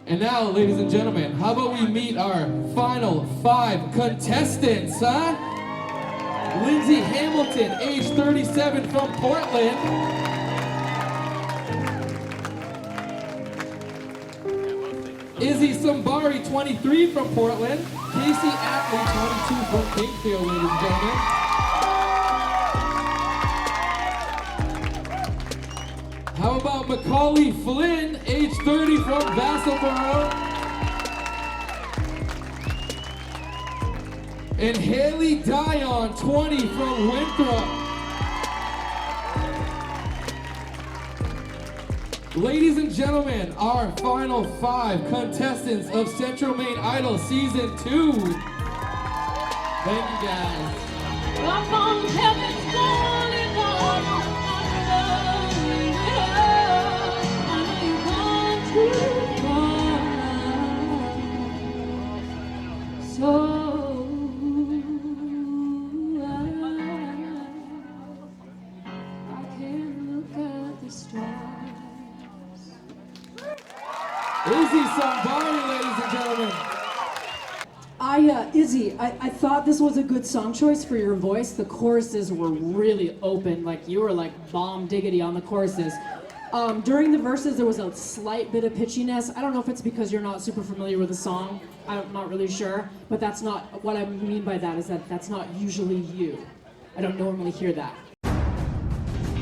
And now, ladies and gentlemen, how about we meet our final 5 contestants, huh? Lindsay Hamilton, age 37 from Portland. Izzy Simbari, 23 from Portland. Kacey Ackley, 22 from Kingfield, ladies and gentlemen. How about Macaulay Flynn, age 30 from Vassalboro. And Dionne, 20 from Winthrop. Ladies and gentlemen, our final 5 contestants of Central Maine Idol Season 2. Thank you guys. Up on heaven's golden dawn, I know you've gone too far. So Izzy Simbari, ladies and gentlemen. Izzy, I thought this was a good song choice for your voice. The choruses were really open, like you were like bomb diggity on the choruses. During the verses, there was a slight bit of pitchiness. I don't know if it's because you're not super familiar with the song. I'm not really sure, but that's not, what I mean by that is that that's not usually you. I don't normally hear that.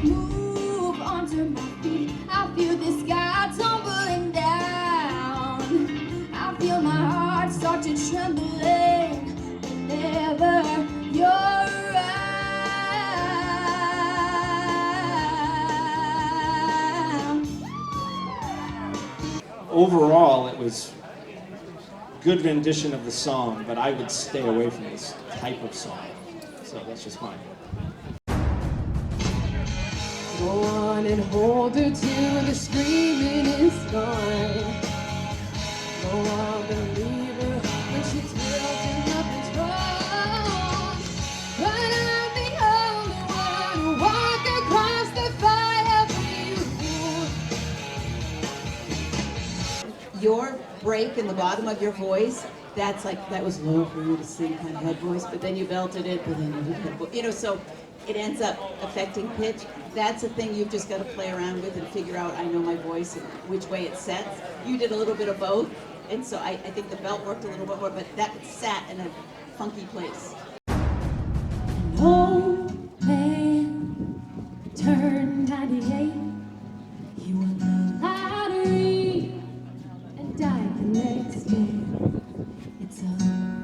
Move onto my feet, I feel the sky tumbling down. I feel my heart start to trembling whenever you're around. Overall, it was good rendition of the song, but I would stay away from this type of song. So that's just mine. Go on and hold her till the screaming is gone. Go on and leave her when she tells you nothing's wrong. But I'm the only one who walk across the fire for you. Your break in the bottom of your voice, that's like, that was low for you to sing, kind of head voice, but then you belted it, but then you did head voice. You know, so it ends up affecting pitch. That's a thing you've just got to play around with and figure out, I know my voice and which way it sets. You did a little bit of both, and so I think the belt worked a little bit more, but that sat in a funky place. Old man turned 98. He won the lottery and died the next day. It's a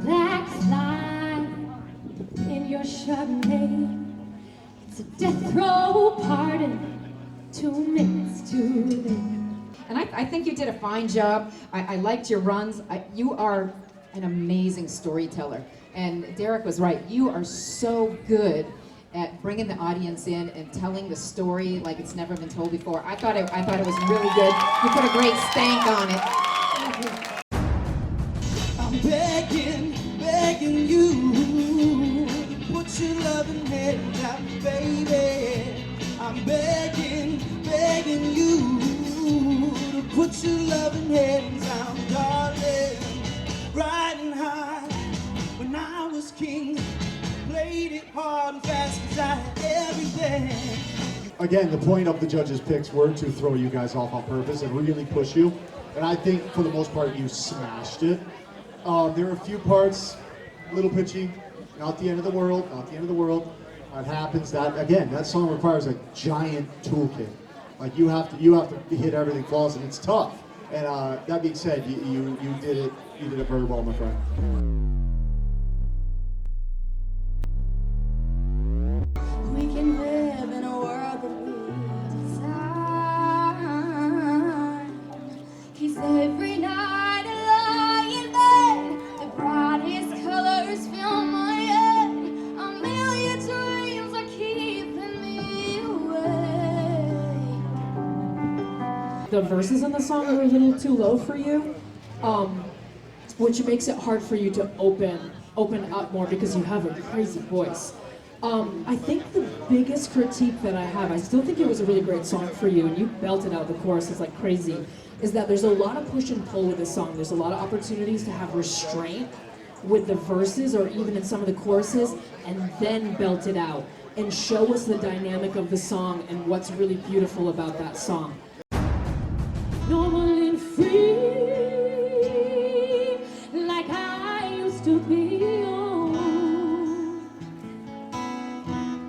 black fly in your Chardonnay. It's a death row pardon, 2 minutes too late. And I think you did a fine job. I liked your runs. You are an amazing storyteller. And Derek was right. You are so good at bringing the audience in and telling the story like it's never been told before. I thought it was really good. You put a great stank on it. I'm begging you to put your loving hand out, baby. I'm begging you to put your loving hands out, darling. Riding high when I was king, played it hard and fast 'cause I had everything. Again, the point of the judges' picks were to throw you guys off on purpose and really push you. And I think for the most part you smashed it. There were a few parts, a little pitchy, not the end of the world, not the end of the world. It happens. That again, that song requires a giant toolkit. Like you have to hit everything flawless, and it's tough. And that being said, you did it very well, my friend. We can live in a world that we design. 'Cause every night I lie in bed, the brightest colors fill my head. A million dreams are keeping me awake. The verses in the song are a little too low for you, which makes it hard for you to open up more because you have a crazy voice. I think the biggest critique that I have, I still think it was a really great song for you, and you belted out the choruses like crazy, is that there's a lot of push and pull with this song. There's a lot of opportunities to have restraint with the verses or even in some of the choruses, and then belt it out and show us the dynamic of the song and what's really beautiful about that song. Normal and free, like I used to be.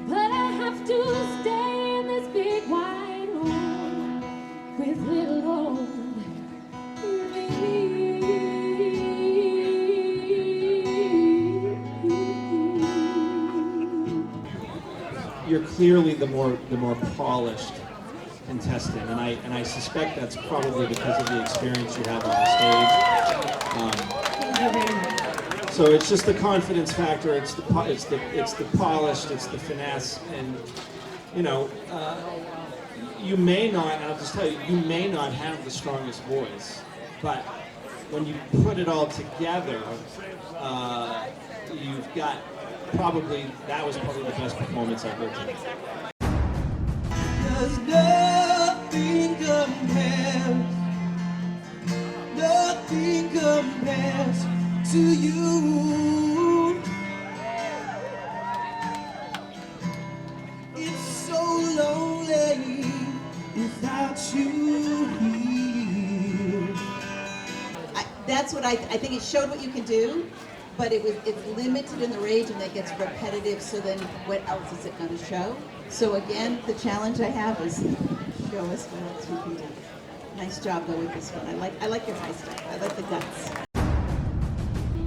But I have to stay in this big wide room with little old me. You're clearly the more polished contestant, and I suspect that's probably because of the experience you have on the stage. So it's just the confidence factor. It's the polished. It's the finesse, and you know, you may not. And I'll just tell you, you may not have the strongest voice, but when you put it all together, you've got that was probably the best performance I've heard tonight. 'Cause nothing compares to you. It's so lonely without you here. That's what I think it showed what you can do, but it's limited in the range and that gets repetitive, so then what else is it going to show? So again, the challenge I have is show us what else you can do. Nice job though with this one. I like your high stuff. I like the guts.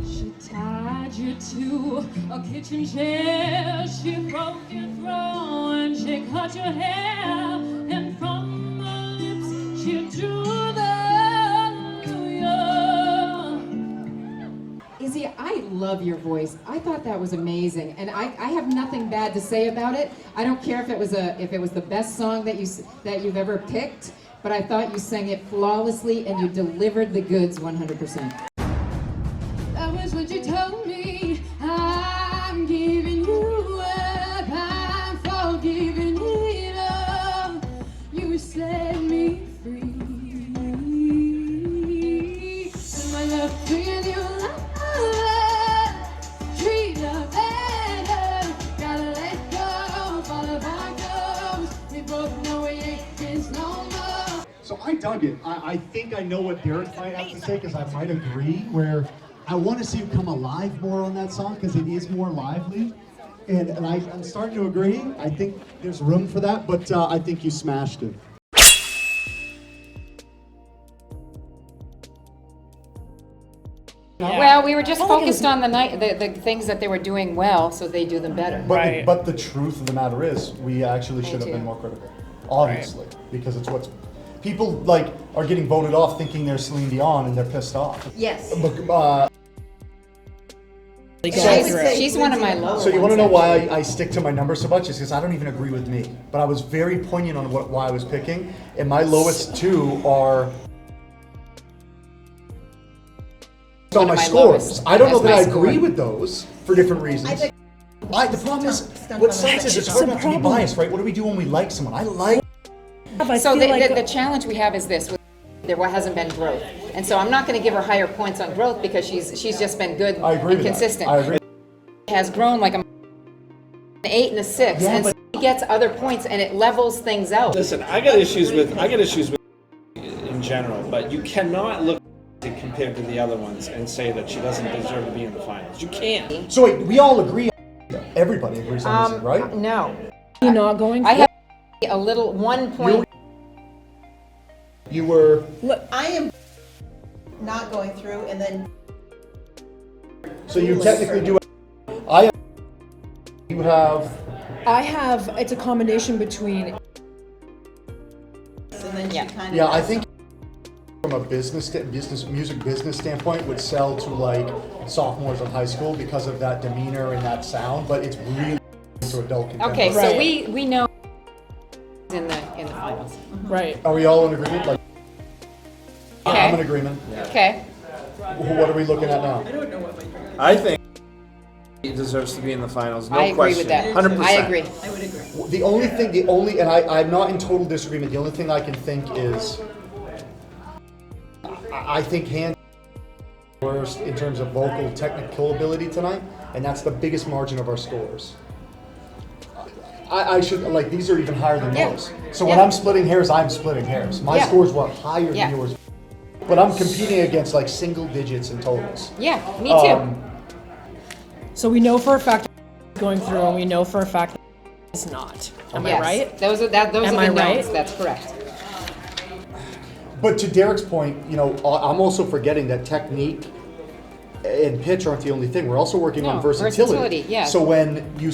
She tied you to a kitchen chair, she broke your throat and she cut your hair, and from the lips she drew the hallelujah. Izzy, I love your voice. I thought that was amazing, and I have nothing bad to say about it. I don't care if it was the best song that you've ever picked, but I thought you sang it flawlessly and you delivered the goods 100%. That was what you told me. I'm giving you up, I'm forgiving it all. You set me free. And my love treated you like treat love better. Gotta let go, fall apart goes. We both know we ain't this no more. So I dug it. I think I know what Derek might have to say, because I might agree, where I want to see you come alive more on that song because it is more lively. And I'm starting to agree. I think there's room for that, but I think you smashed it. Well, we were just focused on the things that they were doing well, so they do them better. But the truth of the matter is, we actually should have been more critical, obviously, because it's what's people like are getting voted off thinking they're Celine Dion and they're pissed off. Yes. She's one of my lower. So you want to know why I stick to my numbers so much? Is because I don't even agree with me. But I was very poignant on why I was picking, and my lowest two are on my scores. I don't know that I agree with those for different reasons. The problem is, what sucks is it's hard not to be biased, right? What do we do when we like someone? I like. So the challenge we have is this: there hasn't been growth, and so I'm not going to give her higher points on growth because she's just been good and consistent. I agree. Has grown like an 8 and a 6, and so she gets other points, and it levels things out. Listen, I got issues with in general, but you cannot look compared to the other ones and say that she doesn't deserve to be in the finals. You can't. So wait, we all agree. Everybody agrees on this, right? No. You're not going I have a little 1 point. You were. Look, I am not going through, and then. So you technically do. You have. I have. It's a combination between. And then she kind of. Yeah, I think from a music business standpoint would sell to like sophomores in high school because of that demeanor and that sound, but it's really to adult contemporary. Okay, so we know in the finals. Right. Are we all in agreement? Like, Okay. I'm in agreement. Okay. What are we looking at now? I think he deserves to be in the finals. No I agree question. with that. 100%. I agree. I would agree. The only, and I'm not in total disagreement, the only thing I can think is I think hands worst in terms of vocal technical ability tonight, and that's the biggest margin of our scores. I should, like, these are even higher than yours. So when I'm splitting hairs, I'm splitting hairs. My scores were higher than yours. But I'm competing against like single digits in totals. Yeah, me too. So we know for a fact going through, and we know for a fact that it's not. Am I right? Those are the knowns. That's correct. But to Derek's point, you know, I'm also forgetting that technique and pitch aren't the only thing. We're also working on versatility. Yeah. So when you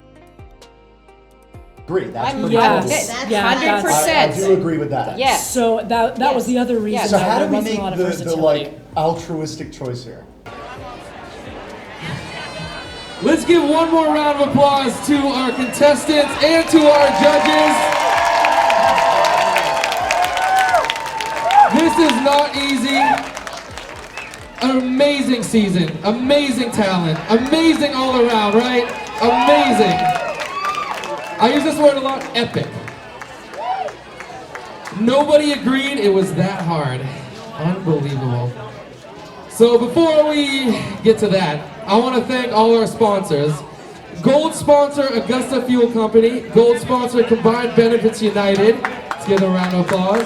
agree, that's pretty yes. cool. Yeah, 100%. I do agree with that. Yes. So that was the other reason. So why how do there we wasn't make a lot of the versatility. like altruistic choice here? Let's give one more round of applause to our contestants and to our judges. This is not easy. An amazing season, amazing talent, amazing all around, right? Amazing. I use this word a lot, epic. Nobody agreed it was that hard. Unbelievable. So before we get to that, I want to thank all our sponsors. Gold sponsor, Augusta Fuel Company. Gold sponsor, Combined Benefits United. Let's give them a round of applause.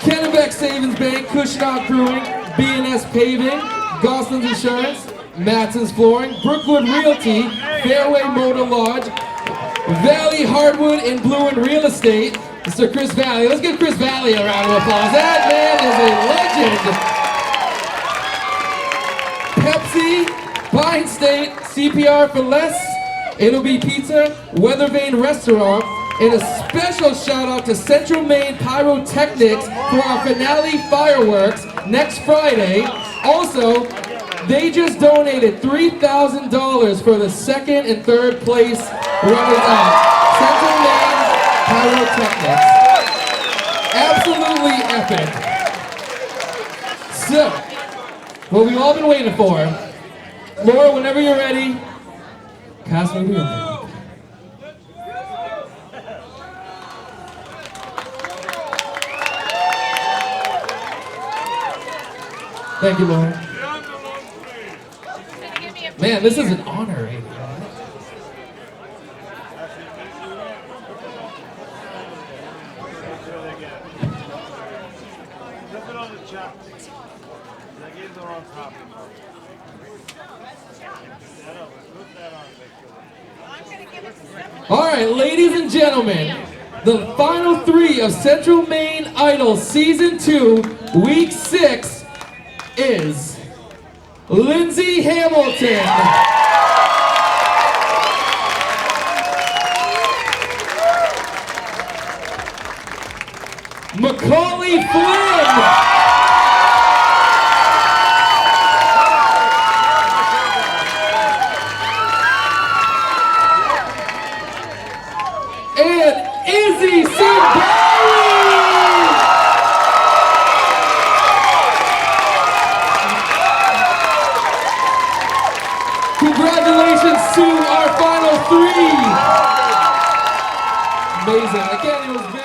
Kennebec Savings Bank, Cushionok Brewing, B&S Paving, Goslin's Insurance, Matson's Flooring, Brookwood Realty, Fairway Motor Lodge, Valley Hardwood and Blue and Real Estate, Mr. Chris Valley. Let's give Chris Valley a round of applause. That man is a legend. Pepsi, Pine State, CPR for Less, It'll Be Pizza, Weather Vane Restaurant, and a special shout out to Central Maine Pyrotechnics for our finale fireworks next Friday. Also, they just donated $3,000 for the second and third place runners-up. Central Maine Pyrotechnics. Absolutely epic. So, what we've all been waiting for. Laura, whenever you're ready, pass me the mic. Thank you, Laura. Man, this is an honor right here. All right, ladies and gentlemen, the final three of Central Maine Idol Season 2, Week 6 is Lindsay Hamilton, Macaulay Flynn, and Izzy Simbari. Congratulations to our final three. Amazing. Again, it was very